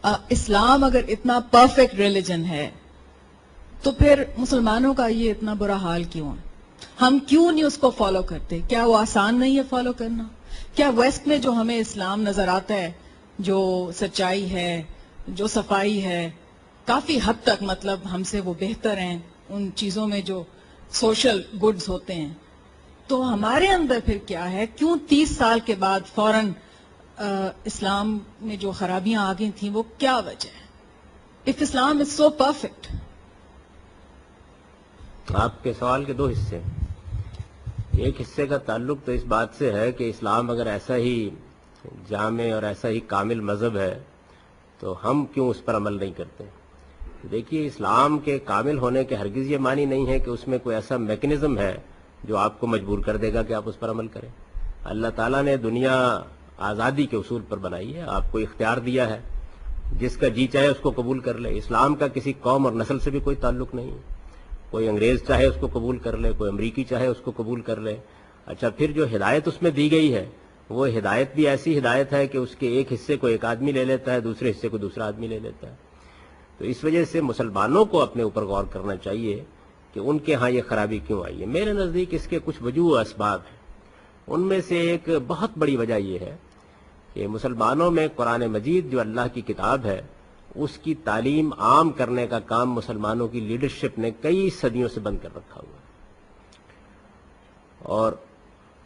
اسلام اگر اتنا perfect religion ہے تو پھر مسلمانوں کا یہ اتنا برا حال کیوں ہے؟ ہم کیوں نہیں اس کو فالو کرتے؟ کیا وہ آسان نہیں ہے فالو کرنا؟ کیا ویسٹ میں جو ہمیں اسلام نظر آتا ہے، جو سچائی ہے، جو صفائی ہے، کافی حد تک مطلب ہم سے وہ بہتر ہیں ان چیزوں میں جو سوشل گڈز ہوتے ہیں، تو ہمارے اندر پھر کیا ہے؟ کیوں 30 سال کے بعد فوراً اسلام میں جو خرابیاں آ گئی تھیں وہ کیا وجہ ہے؟ If Islam is so perfect. آپ کے سوال کے دو حصے ہیں. ایک حصے کا تعلق تو اس بات سے ہے کہ اسلام اگر ایسا ہی جامع اور ایسا ہی کامل مذہب ہے تو ہم کیوں اس پر عمل نہیں کرتے؟ دیکھیے، اسلام کے کامل ہونے کے ہرگز یہ معنی نہیں ہے کہ اس میں کوئی ایسا میکنزم ہے جو آپ کو مجبور کر دے گا کہ آپ اس پر عمل کریں. اللہ تعالیٰ نے دنیا آزادی کے اصول پر بنائی ہے، آپ کو اختیار دیا ہے، جس کا جی چاہے اس کو قبول کر لے. اسلام کا کسی قوم اور نسل سے بھی کوئی تعلق نہیں ہے. کوئی انگریز چاہے اس کو قبول کر لے، کوئی امریکی چاہے اس کو قبول کر لے. اچھا، پھر جو ہدایت اس میں دی گئی ہے وہ ہدایت بھی ایسی ہدایت ہے کہ اس کے ایک حصے کو ایک آدمی لے لیتا ہے، دوسرے حصے کو دوسرا آدمی لے لیتا ہے. تو اس وجہ سے مسلمانوں کو اپنے اوپر غور کرنا چاہیے کہ ان کے ہاں یہ خرابی کیوں آئی ہے. میرے نزدیک اس کے کچھ وجوہ اسباب ہیں. ان میں سے ایک بہت بڑی وجہ یہ ہے کہ مسلمانوں میں قرآن مجید جو اللہ کی کتاب ہے اس کی تعلیم عام کرنے کا کام مسلمانوں کی لیڈرشپ نے کئی صدیوں سے بند کر رکھا ہوا ہے. اور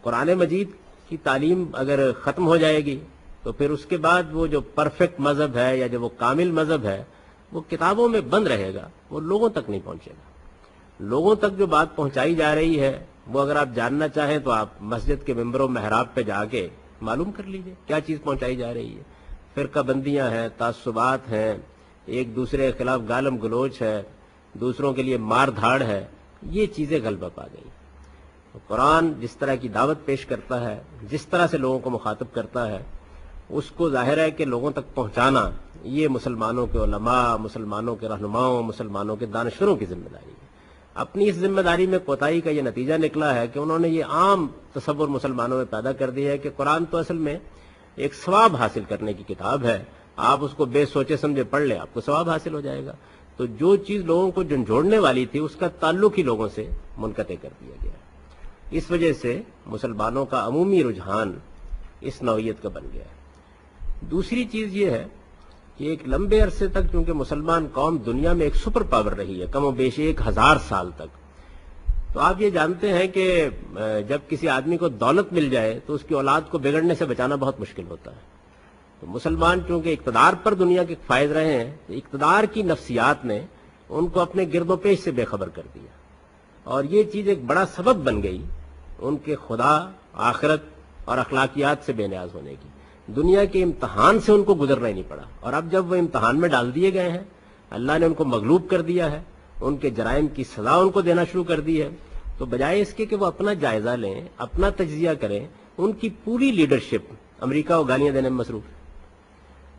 قرآن مجید کی تعلیم اگر ختم ہو جائے گی تو پھر اس کے بعد وہ جو پرفیکٹ مذہب ہے یا جو وہ کامل مذہب ہے وہ کتابوں میں بند رہے گا، وہ لوگوں تک نہیں پہنچے گا. لوگوں تک جو بات پہنچائی جا رہی ہے وہ اگر آپ جاننا چاہیں تو آپ مسجد کے ممبر و محراب پہ جا کے معلوم کر لیجئے کیا چیز پہنچائی جا رہی ہے. فرقہ بندیاں ہیں، تعصبات ہیں، ایک دوسرے کے خلاف گالم گلوچ ہے، دوسروں کے لیے مار دھاڑ ہے. یہ چیزیں غلبہ پا گئی. قرآن جس طرح کی دعوت پیش کرتا ہے، جس طرح سے لوگوں کو مخاطب کرتا ہے، اس کو ظاہر ہے کہ لوگوں تک پہنچانا یہ مسلمانوں کے علماء، مسلمانوں کے رہنماؤں، مسلمانوں کے دانشوروں کی ذمہ داری ہے. اپنی اس ذمہ داری میں کوتاہی کا یہ نتیجہ نکلا ہے کہ انہوں نے یہ عام تصور مسلمانوں میں پیدا کر دیا ہے کہ قرآن تو اصل میں ایک ثواب حاصل کرنے کی کتاب ہے، آپ اس کو بے سوچے سمجھے پڑھ لیں، آپ کو ثواب حاصل ہو جائے گا. تو جو چیز لوگوں کو جھنجھوڑنے والی تھی اس کا تعلق ہی لوگوں سے منقطع کر دیا گیا. اس وجہ سے مسلمانوں کا عمومی رجحان اس نوعیت کا بن گیا ہے. دوسری چیز یہ ہے کہ ایک لمبے عرصے تک چونکہ مسلمان قوم دنیا میں ایک سپر پاور رہی ہے، کم و بیش 1000 سال تک، تو آپ یہ جانتے ہیں کہ جب کسی آدمی کو دولت مل جائے تو اس کی اولاد کو بگڑنے سے بچانا بہت مشکل ہوتا ہے. تو مسلمان چونکہ اقتدار پر دنیا کے فائز رہے ہیں، تو اقتدار کی نفسیات نے ان کو اپنے گرد و پیش سے بے خبر کر دیا، اور یہ چیز ایک بڑا سبب بن گئی ان کے خدا، آخرت اور اخلاقیات سے بے نیاز ہونے کی. دنیا کے امتحان سے ان کو گزرنا ہی نہیں پڑا. اور اب جب وہ امتحان میں ڈال دیے گئے ہیں، اللہ نے ان کو مغلوب کر دیا ہے، ان کے جرائم کی سزا ان کو دینا شروع کر دی ہے، تو بجائے اس کے کہ وہ اپنا جائزہ لیں، اپنا تجزیہ کریں، ان کی پوری لیڈرشپ امریکہ کو گالیاں دینے میں مصروف ہے.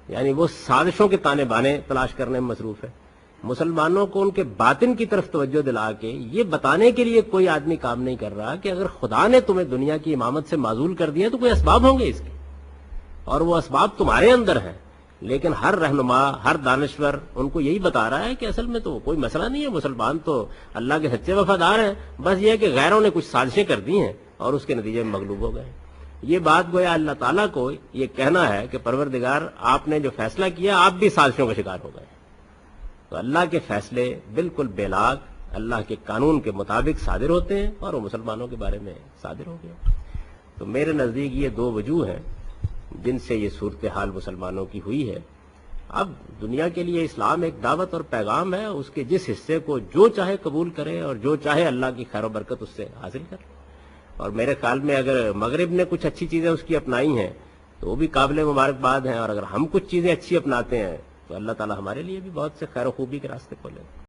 یعنی وہ سازشوں کے تانے بانے تلاش کرنے میں مصروف ہے. مسلمانوں کو ان کے باطن کی طرف توجہ دلا کے یہ بتانے کے لیے کوئی آدمی کام نہیں کر رہا کہ اگر خدا نے تمہیں دنیا کی امامت سے معزول کر دیا تو کوئی اسباب ہوں گے اس کے، اور وہ اسباب تمہارے اندر ہیں. لیکن ہر رہنما، ہر دانشور ان کو یہی بتا رہا ہے کہ اصل میں تو کوئی مسئلہ نہیں ہے، مسلمان تو اللہ کے سچے وفادار ہیں، بس یہ ہے کہ غیروں نے کچھ سازشیں کر دی ہیں اور اس کے نتیجے میں مغلوب ہو گئے. یہ بات گویا اللہ تعالیٰ کو یہ کہنا ہے کہ پروردگار آپ نے جو فیصلہ کیا آپ بھی سازشوں کا شکار ہو گئے. تو اللہ کے فیصلے بالکل بے لاگ اللہ کے قانون کے مطابق صادر ہوتے ہیں، اور وہ مسلمانوں کے بارے میں صادر ہو گیا. تو میرے نزدیک یہ دو وجوہ ہیں جن سے یہ صورتحال مسلمانوں کی ہوئی ہے. اب دنیا کے لیے اسلام ایک دعوت اور پیغام ہے، اس کے جس حصے کو جو چاہے قبول کرے اور جو چاہے اللہ کی خیر و برکت اس سے حاصل کرے. اور میرے خیال میں اگر مغرب نے کچھ اچھی چیزیں اس کی اپنائی ہیں تو وہ بھی قابل مبارکباد ہیں، اور اگر ہم کچھ چیزیں اچھی اپناتے ہیں تو اللہ تعالی ہمارے لیے بھی بہت سے خیر و خوبی کے راستے کھولے.